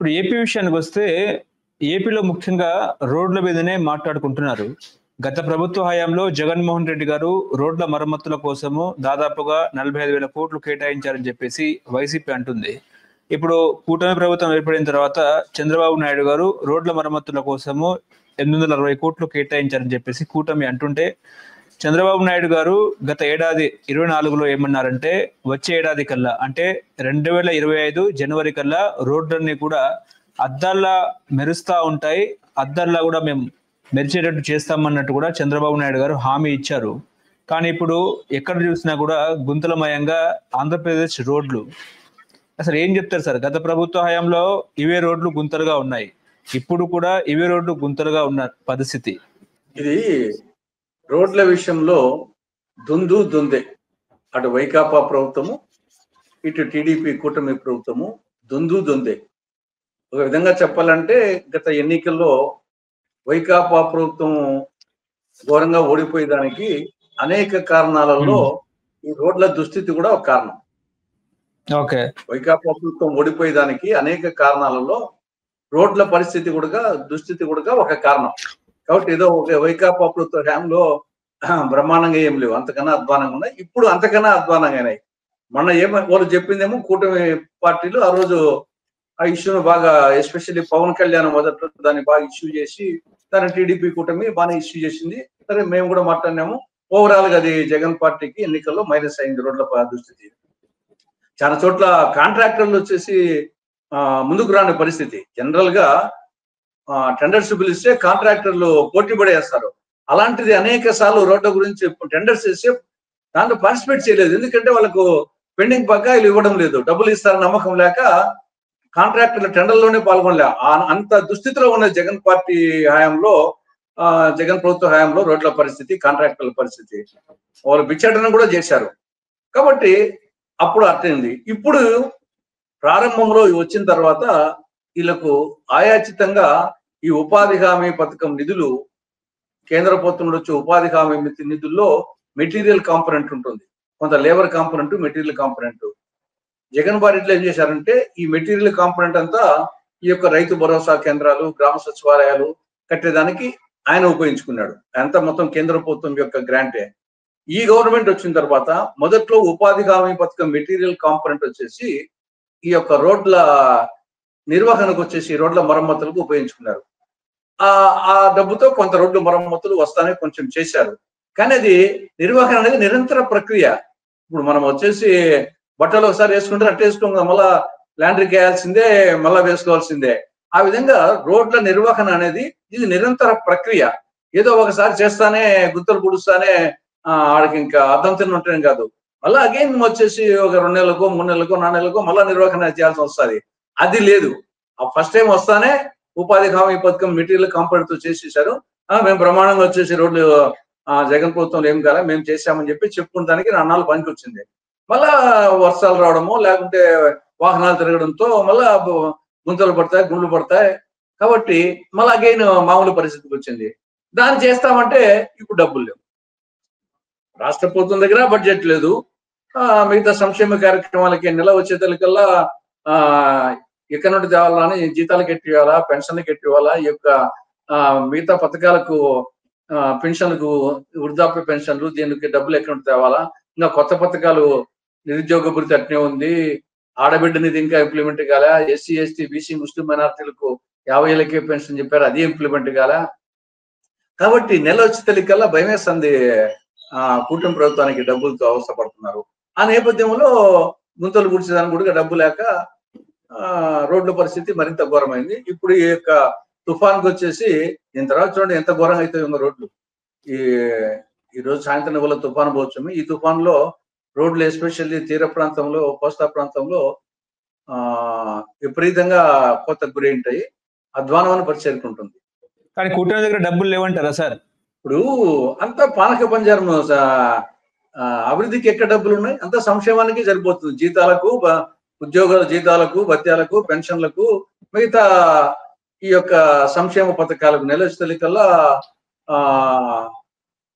ఇప్పుడు ఏపీ విషయానికొస్తే, ఏపీలో ముఖ్యంగా రోడ్ల మీదనే మాట్లాడుకుంటున్నారు. గత ప్రభుత్వ హయాంలో జగన్మోహన్ రెడ్డి గారు రోడ్ల మరమ్మతుల కోసము దాదాపుగా 45,000 కోట్లు కేటాయించారని చెప్పేసి వైసీపీ అంటుంది. ఇప్పుడు కూటమి ప్రభుత్వం ఏర్పడిన తర్వాత చంద్రబాబు నాయుడు గారు రోడ్ల మరమ్మతుల కోసము 860 కోట్లు కేటాయించారని చెప్పేసి కూటమి అంటుంటే, చంద్రబాబు నాయుడు గారు గత ఏడాది 24లో ఏమన్నారంటే, వచ్చే ఏడాది కల్లా అంటే 2025 జనవరి కల్లా రోడ్లన్నీ కూడా అద్దాల్లా మెరుస్తా ఉంటాయి, అద్దాల్లా కూడా మేము మెరిచేటట్టు చేస్తామన్నట్టు కూడా చంద్రబాబు నాయుడు గారు హామీ ఇచ్చారు. కానీ ఇప్పుడు ఎక్కడ చూసినా కూడా గుంతలమయంగా ఆంధ్రప్రదేశ్ రోడ్లు. అసలు ఏం చెప్తారు సార్? గత ప్రభుత్వ హయాంలో ఇవే రోడ్లు గుంతలుగా ఉన్నాయి, ఇప్పుడు కూడా ఇవే రోడ్లు గుంతలుగా ఉన్న పరిస్థితి. ఇది రోడ్ల విషయంలో దుందే. అటు వైకాపా ప్రభుత్వము, ఇటు టీడీపీ కూటమి ప్రభుత్వము దుందే. ఒక విధంగా చెప్పాలంటే గత ఎన్నికల్లో వైకాపా ప్రభుత్వం ఘోరంగా ఓడిపోయేదానికి అనేక కారణాలలో ఈ రోడ్ల దుస్థితి కూడా ఒక కారణం. ఓకే, వైకాపా ప్రభుత్వం ఓడిపోయేదానికి అనేక కారణాలలో రోడ్ల పరిస్థితి కూడా దుస్థితి కూడా ఒక కారణం. కాబట్టి ఏదో ఒక వైకాపా ప్రభుత్వ హయాంలో బ్రహ్మాండంగా ఏం లేవు, అంతకన్నా అధ్వానంగా ఉన్నాయి. ఇప్పుడు అంతకన్నా అధ్వానంగా అయినాయి. మొన్న వాళ్ళు చెప్పిందేమో కూటమి పార్టీలు ఆ రోజు ఆ ఇష్యూను బాగా, ఎస్పెషల్లీ పవన్ కళ్యాణ్ మొదట్లో దాన్ని బాగా ఇష్యూ చేసి, దాన్ని టీడీపీ కూటమి బాగా ఇష్యూ చేసింది. సరే, మేము కూడా మాట్లాడినాము. ఓవరాల్ గా అది జగన్ పార్టీకి ఎన్నికల్లో మైనస్ అయింది రోడ్ల దుస్థితి. చాలా చోట్ల కాంట్రాక్టర్లు వచ్చేసి ముందుకు రాని పరిస్థితి. జనరల్ గా టెండర్స్ పిలిస్తే కాంట్రాక్టర్లు పోటీ పడేస్తారు. అలాంటిది అనేక సార్లు రోడ్ల గురించి టెండర్స్ చేస్తే దాంట్లో పార్టిసిపేట్ చేయలేదు. ఎందుకంటే వాళ్ళకు పెండింగ్ బకాయిలు ఇవ్వడం లేదు, డబ్బులు ఇస్తారని నమ్మకం లేక కాంట్రాక్టర్ల టెండర్లోనే పాల్గొనలే. అంత దుస్థితిలో ఉన్న జగన్ పార్టీ హయాంలో, జగన్ ప్రభుత్వ హయాంలో రోడ్ల పరిస్థితి, కాంట్రాక్టర్ల పరిస్థితి, వాళ్ళు బిచ్చటన కూడా చేశారు. కాబట్టి అప్పుడు అర్థమైంది. ఇప్పుడు ప్రారంభంలో వచ్చిన తర్వాత వీళ్ళకు ఆయాచితంగా ఈ ఉపాధి హామీ పథకం నిధులు, కేంద్ర ప్రభుత్వం వచ్చే ఉపాధి హామీ నిధుల్లో మెటీరియల్ కాంపోనెంట్ ఉంటుంది, కొంత labour component, material component. Jagan బారెడ్లు ఏం చేశారంటే ఈ మెటీరియల్ కాంపోనెంట్ అంతా ఈ యొక్క రైతు భరోసా కేంద్రాలు, గ్రామ సచివాలయాలు కట్టేదానికి ఆయన ఉపయోగించుకున్నాడు. అంతా మొత్తం కేంద్ర ప్రభుత్వం యొక్క గ్రాంటే. ఈ గవర్నమెంట్ వచ్చిన తర్వాత మొదట్లో ఉపాధి హామీ పథకం మెటీరియల్ కాంపోనెంట్ వచ్చేసి ఈ యొక్క రోడ్ల నిర్వహణకు వచ్చేసి రోడ్ల మరమ్మతులకు ఉపయోగించుకున్నారు. ఆ డబ్బుతో కొంత రోడ్ల మరమ్మతులు వస్తానే కొంచెం చేశారు. కానీ అది నిర్వహణ అనేది నిరంతర ప్రక్రియ. ఇప్పుడు మనం వచ్చేసి బట్టలు ఒకసారి వేసుకుంటే అట్ట వేసుకోగా మళ్ళా ల్యాండ్రీకి వేయాల్సిందే, మళ్ళా వేసుకోవాల్సిందే. ఆ విధంగా రోడ్ల నిర్వహణ అనేది ఇది నిరంతర ప్రక్రియ. ఏదో ఒకసారి చేస్తానే, గుంతలు పుడుస్తానే ఆడికి ఇంకా అర్థం తిన్నట్టేం కాదు. మళ్ళీ అగైన్ వచ్చేసి ఒక 2 నెలలకో 3 నెలలకో 4 నెలలకో మళ్ళా నిర్వహణ చేయాల్సి వస్తుంది. అది లేదు. ఫస్ట్ టైం వస్తానే ఉపాధి హామీ పథకం మెటీరియల్ కాంపోనెంట్ తో చేసేసారు. మేము బ్రహ్మాండంగా వచ్చేసి రోడ్లు జగన్ ప్రభుత్వంలో ఏం కాదా మేము చేశామని చెప్పి చెప్పుకోవడానికి నాన్నాళ్ళు పనికి వచ్చింది. మళ్ళా వర్షాలు రావడము, లేకుంటే వాహనాలు తిరగడంతో మళ్ళా గుంతలు పడతాయి, గుండ్లు పడతాయి. కాబట్టి మళ్ళీ అగైన్ మామూలు పరిస్థితికి వచ్చింది. దాన్ని చేస్తామంటే ఇప్పుడు డబ్బులు లేవు, రాష్ట్ర ప్రభుత్వం దగ్గర బడ్జెట్ లేదు. మిగతా సంక్షేమ కార్యక్రమాలకి నెల వచ్చేతలకల్లా ఎక్కడి నుండి తేవాలని, జీతాలకు ఎట్టివ్వాలా, పెన్షన్లకు ఎట్టివ్వాలా, ఈ యొక్క మిగతా పథకాలకు, పెన్షన్లకు, వృద్ధాప్య పెన్షన్లు, దీనికి డబ్బులు ఎక్కడి నుండి తేవాలా, ఇంకా కొత్త పథకాలు నిరుద్యోగ భృతి అట్నే ఉంది, ఆడబిడ్డ నిధి ఇంకా ఇంప్లిమెంట్ కాలే, ఎస్సీ ఎస్టీ బీసీ ముస్లిం మైనార్టీలకు 50 ఏళ్ళకే పెన్షన్ చెప్పారు, అది ఇంప్లిమెంట్ కాలే. కాబట్టి నెల వచ్చే తల్లికల్లా భయం వేస్తుంది కూటమి ప్రభుత్వానికి, డబ్బులతో అవసరపడుతున్నారు. ఆ నేపథ్యంలో గుంతలు గుడిచేదానికి కూడా డబ్బు లేక రోడ్ల పరిస్థితి మరింత ఘోరమైంది. ఇప్పుడు ఈ యొక్క తుఫాన్కి వచ్చేసి దీని తర్వాత చూడండి ఎంత ఘోరంగా అయితే ఉన్న రోడ్లు. ఈ రోజు సాయంత్రం వల్ల తుఫాను పోవచ్చు. ఈ తుఫాన్లో రోడ్లు ఎస్పెషల్లీ తీర ప్రాంతంలో, కోస్తా ప్రాంతంలో విపరీతంగా కోతకు గురి ఉంటాయి, అధ్వానమైన పరిస్థితి ఉంటుంది. కానీ కూటమి దగ్గర డబ్బులు లేవంటారా సార్? ఇప్పుడు అంతా పానక పంజరం. అభివృద్ధికి ఎక్కడ డబ్బులు ఉన్నాయి? అంతా సంక్షేమానికి సరిపోతుంది. జీతాలకు, ఉద్యోగాల జీతాలకు, భత్యాలకు, పెన్షన్లకు, మిగతా ఈ యొక్క సంక్షేమ పథకాలకు నెల వచ్చేకల్లా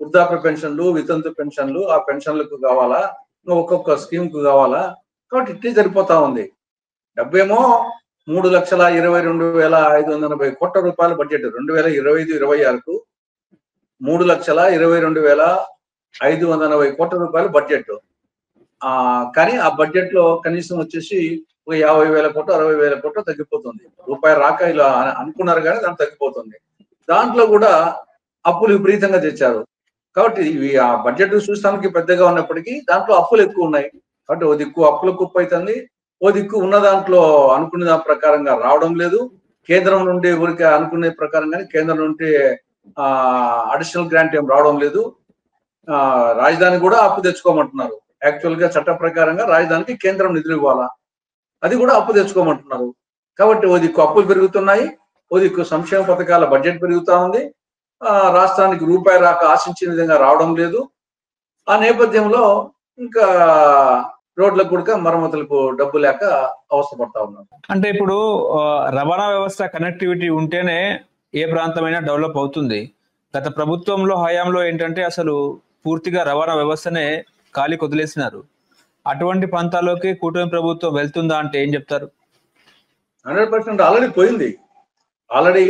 వృద్ధాప్య పెన్షన్లు, వితంతు పెన్షన్లు, ఆ పెన్షన్లకు కావాలా, ఒక్కొక్క స్కీమ్ కు కావాలా. కాబట్టి ఇట్లే సరిపోతా ఉంది. డబ్బేమో 3,22,580 కోట్ల రూపాయల బడ్జెట్ 2025-26కు 3,22,580 కోట్ల రూపాయల బడ్జెట్. కానీ ఆ బడ్జెట్ లో కనీసం వచ్చేసి ఒక 50,000 కోట్లు 60,000 కోట్లు తగ్గిపోతుంది. రూపాయి రాక ఇలా అనుకున్నారు కానీ దాంట్లో తగ్గిపోతుంది. దాంట్లో కూడా అప్పులు విపరీతంగా తెచ్చారు. కాబట్టి ఇవి ఆ బడ్జెట్ చూస్తానికి పెద్దగా ఉన్నప్పటికీ దాంట్లో అప్పులు ఎక్కువ ఉన్నాయి. కాబట్టి ఓ దిక్కు అప్పుల కుప్ప అవుతుంది, ఓ దిక్కు ఉన్న దాంట్లో అనుకునే దాని ప్రకారంగా రావడం లేదు. కేంద్రం నుండి ఊరికి అనుకునే ప్రకారంగానే కేంద్రం నుండి అడిషనల్ గ్రాంట్ ఏం రావడం లేదు. రాజధాని కూడా అప్పు తెచ్చుకోమంటున్నారు. యాక్చువల్ గా చట్ట ప్రకారంగా రాజధానికి కేంద్రం నిధులు ఇవ్వాలా, అది కూడా అప్పు తెచ్చుకోమంటున్నారు. కాబట్టి ఓ దిక్కు అప్పులు పెరుగుతున్నాయి, ఓ దిక్కు సంక్షేమ పథకాల బడ్జెట్ పెరుగుతా ఉంది. రాష్ట్రానికి రూపాయి రాక ఆశించిన విధంగా రావడం లేదు. ఆ నేపథ్యంలో ఇంకా రోడ్లకు కూడా మరమ్మతులకు డబ్బు లేక అవస్థపడతా ఉన్నారు. అంటే ఇప్పుడు రవాణా వ్యవస్థ కనెక్టివిటీ ఉంటేనే ఏ ప్రాంతమైనా డెవలప్ అవుతుంది. గత ప్రభుత్వంలో హయాంలో ఏంటంటే అసలు పూర్తిగా రవాణా వ్యవస్థనే ఖాళీ వదిలేసినారు. అటువంటి ప్రాంతాల్లోకి కూటమి ప్రభుత్వం వెళ్తుందా అంటే ఏం చెప్తారు? 100% ఆల్రెడీ పోయింది. ఆల్రెడీ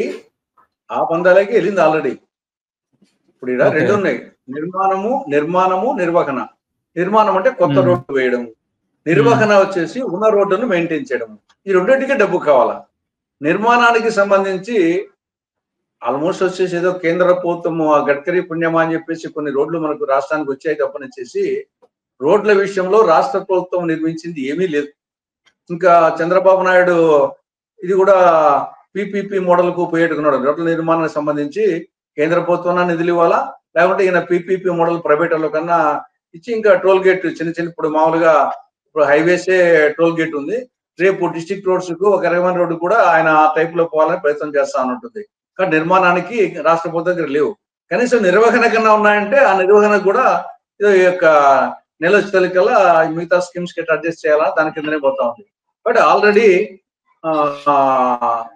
ఆ పందాలకి వెళ్ళింది ఆల్రెడీ. ఇప్పుడు ఇక్కడ రెండు ఉన్నాయి, నిర్మాణము నిర్వహణ. నిర్మాణం అంటే కొత్త రోడ్డు వేయడం, నిర్వహణ వచ్చేసి ఉన్న రోడ్డును మెయింటైన్ చేయడం. ఈ రెండింటికి డబ్బు కావాలా. నిర్మాణానికి సంబంధించి ఆల్మోస్ట్ వచ్చేసి ఏదో కేంద్ర ప్రభుత్వం గడ్కరీ పుణ్యమా అని చెప్పేసి కొన్ని రోడ్లు మనకు రాష్ట్రానికి వచ్చాయి తప్పనిచ్చేసి రోడ్ల విషయంలో రాష్ట్ర ప్రభుత్వం నిర్మించింది ఏమీ లేదు. ఇంకా చంద్రబాబు నాయుడు ఇది కూడా పిపిపి మోడల్ కు పోయేట్టుకున్నాడు. రోడ్ల నిర్మాణానికి సంబంధించి కేంద్ర ప్రభుత్వం నిధులు ఇవ్వాలా, లేకుంటే ఈయన పిపిపి మోడల్ ప్రైవేట్ లో కన్నా ఇచ్చి ఇంకా టోల్ గేట్ చిన్న ఇప్పుడు మామూలుగా ఇప్పుడు హైవేసే టోల్ గేట్ ఉంది. రేపు డిస్ట్రిక్ట్ రోడ్స్ కు ఒక రకమైన రోడ్డు కూడా ఆయన ఆ టైప్ లో పోవాలని ప్రయత్నం చేస్తా ఉంటుంది. కానీ నిర్మాణానికి రాష్ట్ర ప్రభుత్వం దగ్గర లేవు. కనీసం నిర్వహణ కన్నా ఉన్నాయంటే ఆ నిర్వహణ కూడా ఈ యొక్క నెల వచ్చేకల్లా మిగతా స్కీమ్స్ కి అడ్జస్ట్ చేయాలా దాని కిందనే పోతా ఉంది. But already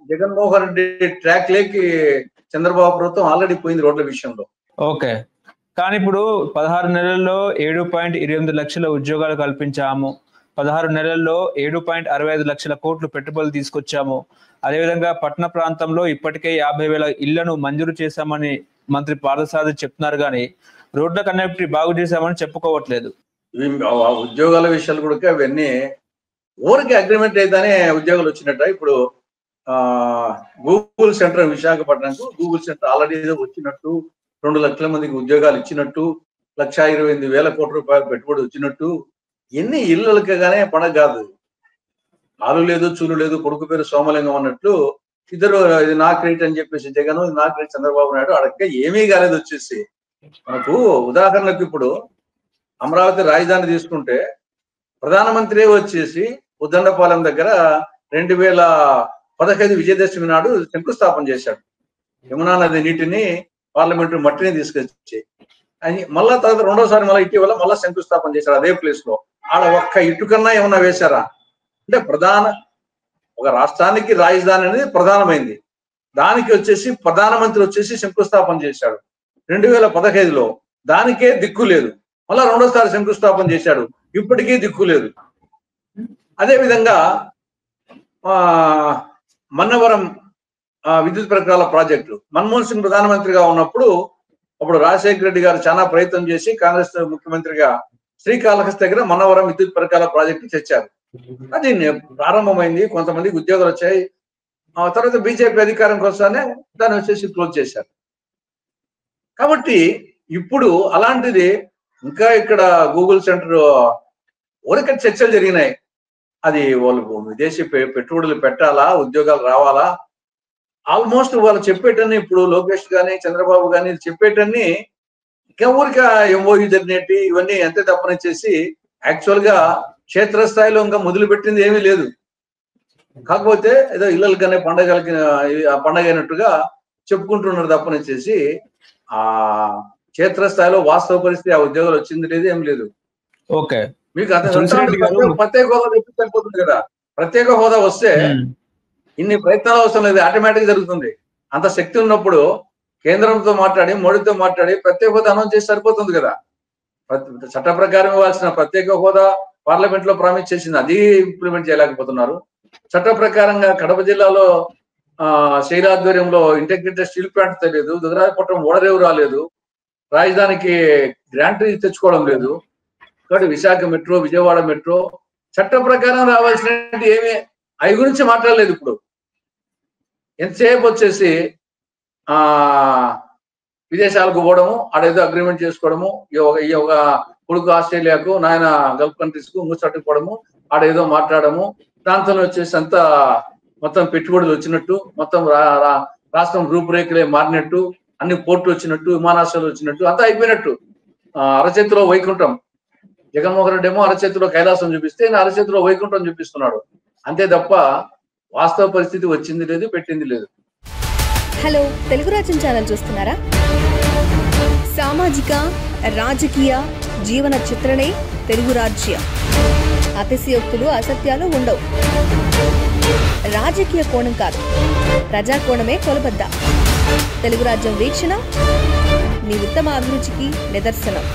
Jaganmohan Reddy track లేకి చంద్రబాబు ప్రభుత్వం ఆల్రెడీ పోయింది రోడ్ల విషయంలో. ఓకే, కానీ ఇప్పుడు 16 నెలల్లో 7.28 లక్షల ఉద్యోగాలు కల్పించాము, 16 నెలల్లో 7.65 లక్షల కోట్లు పెట్టుబడులు తీసుకొచ్చాము. అదేవిధంగా పట్టణ ప్రాంతంలో ఇప్పటికే 50,000 ఇళ్లను మంజూరు చేశామని మంత్రి పార్థసారథి చెప్తున్నారు, కానీ రోడ్ల కనెక్టివిటీ బాగు చేశామని చెప్పుకోవట్లేదు. ఉద్యోగాల విషయాలు కూడా అవన్నీ ఊరికి అగ్రిమెంట్ అయితేనే ఉద్యోగాలు వచ్చినట్ట. ఇప్పుడు గూగుల్ సెంటర్ విశాఖపట్నంకు గూగుల్ సెంటర్ ఆల్రెడీ వచ్చినట్టు, 2 లక్షల మందికి ఉద్యోగాలు ఇచ్చినట్టు, 1,28,000 కోట్ల రూపాయలు పెట్టుబడి వచ్చినట్టు, ఎన్ని ఇళ్ళకి గానే పండగ కాదు. ఆలు లేదు చూలు లేదు, కొడుకు పేరు సోమలింగం అన్నట్లు ఇద్దరు ఇది నా క్రెడిట్ అని చెప్పేసి జగన్, ఇది నా క్రెడిట్ చంద్రబాబు నాయుడు, అడగ ఏమీ కాలేదు. వచ్చేసి మనకు ఉదాహరణకు ఇప్పుడు అమరావతి రాజధాని తీసుకుంటే ప్రధానమంత్రి వచ్చేసి ఉద్దండపాలెం దగ్గర 2015 విజయదశమి నాడు శంకుస్థాపన చేశాడు. యమునా నది నీటిని పార్లమెంటు మట్టిని తీసుకొచ్చి అని మళ్ళా తర్వాత రెండోసారి మళ్ళీ ఇటీవల మళ్ళా శంకుస్థాపన చేశాడు అదే ప్లేస్ లో. ఆడ ఒక్క ఇటు కన్నా ఏమన్నా వేశారా అంటే ఒక రాష్ట్రానికి రాజధాని అనేది ప్రధానమైంది. దానికి వచ్చేసి ప్రధానమంత్రి వచ్చేసి శంకుస్థాపన చేశాడు 2015లో. దానికే దిక్కు లేదు. మళ్ళా రెండోసారి శంకుస్థాపన చేశాడు, ఇప్పటికీ దిక్కు లేదు. అదే విధంగా మన్నవరం విద్యుత్ పరికరాల ప్రాజెక్టు మన్మోహన్ సింగ్ ప్రధానమంత్రిగా ఉన్నప్పుడు అప్పుడు రాజశేఖర రెడ్డి గారు చాలా ప్రయత్నం చేసి కాంగ్రెస్ ముఖ్యమంత్రిగా శ్రీకాళహస్తి దగ్గర మన్నవరం విద్యుత్ పరికరాల ప్రాజెక్టు తెచ్చారు. అది ప్రారంభమైంది, కొంతమందికి ఉద్యోగాలు వచ్చాయి. ఆ తర్వాత బీజేపీ అధికారంకి వస్తానే దాన్ని వచ్చేసి క్లోజ్ చేశారు. కాబట్టి ఇప్పుడు అలాంటిది ఇంకా ఇక్కడ గూగుల్ సెంటర్ ఊరికే చర్చలు జరిగినాయి. అది వాళ్ళు విదేశీ పెట్టుబడులు పెట్టాలా, ఉద్యోగాలు రావాలా, ఆల్మోస్ట్ వాళ్ళు చెప్పేటన్ని ఇప్పుడు లోకేష్ గాని చంద్రబాబు గాని చెప్పేటన్ని ఇంకా ఊరిక ఎంఓయూ జరిగినట్టు ఇవన్నీ ఎంత తప్పనిచ్చేసి యాక్చువల్ గా క్షేత్రస్థాయిలో ఇంకా మొదలు పెట్టింది ఏమీ లేదు. కాకపోతే ఏదో ఇళ్ళకనే పండగలకి పండగ అయినట్టుగా చెప్పుకుంటున్నారు తప్పనిచ్చేసి ఆ క్షేత్రస్థాయిలో వాస్తవ పరిస్థితి ఆ ఉద్యోగాలు వచ్చింది లేదు ఏం లేదు. ఓకే, మీకు ప్రత్యేక హోదా తెప్పిపోతుంది కదా. ప్రత్యేక హోదా వస్తే ఇన్ని ప్రయత్నాలు అవసరం లేదు, ఆటోమేటిక్ జరుగుతుంది. అంత శక్తి ఉన్నప్పుడు కేంద్రంతో మాట్లాడి మోడీతో మాట్లాడి ప్రత్యేక హోదా అనౌన్స్ చేసి సరిపోతుంది కదా. చట్ట ప్రకారం ఇవ్వాల్సిన ప్రత్యేక హోదా పార్లమెంట్ లో ప్రామిస్ చేసింది, అది ఇంప్లిమెంట్ చేయలేకపోతున్నారు. చట్ట ప్రకారంగా కడప జిల్లాలో శైల ఆధ్వర్యంలో ఇంటిగ్రేటెడ్ స్టీల్ ప్లాంట్ తెలియదు, దుగ్గరాజపట్నం ఓడరేవు రాలేదు, రాజధానికి గ్రాంట్ తెచ్చుకోవడం లేదు. కాబట్టి విశాఖ మెట్రో, విజయవాడ మెట్రో చట్ట ప్రకారం రావాల్సిన ఏమి అవి గురించి మాట్లాడలేదు. ఇప్పుడు ఎంతసేపు వచ్చేసి విదేశాలకు పోవడము, ఆడేదో అగ్రిమెంట్ చేసుకోవడము, ఈ ఒక కొడుకు ఆస్ట్రేలియాకు, నాయన గల్ఫ్ కంట్రీస్ కు ముచ్చట్టుకోవడము, ఆడేదో మాట్లాడము, ప్రాంతంలో వచ్చేసి అంతా మొత్తం పెట్టుబడులు వచ్చినట్టు, మొత్తం రాష్ట్రం రూపురేఖలే మారినట్టు, అన్ని పోర్టులు వచ్చినట్టు, విమానాశ్రయాలు వచ్చినట్టు అంతా అయిపోయినట్టు. అరచేతిలో వైకుంఠం, జగన్మోహన్ రెడ్డి ఏమో అరచేతిలో కైలాసం చూపిస్తే అరచేతిలో వైకుంఠం చూపిస్తున్నాడు. అంతే తప్ప వాస్తవ పరిస్థితి వచ్చింది లేదు, పెట్టింది లేదు. హలో, తెలుగు రాజ్యం ఛానల్ చూస్తున్నారా? సామాజిక, రాజకీయ, జీవన చిత్రణే తెలుగు రాజ్యం. అతిశయోక్తులు, అసత్యాలు ఉండవు. రాజకీయ కోణం కాదు, ప్రజా కోణమే కొలబద్ద. తెలుగు రాజ్యం వీక్షణ మీ ఉత్తమ అభిరుచికి నిదర్శనం.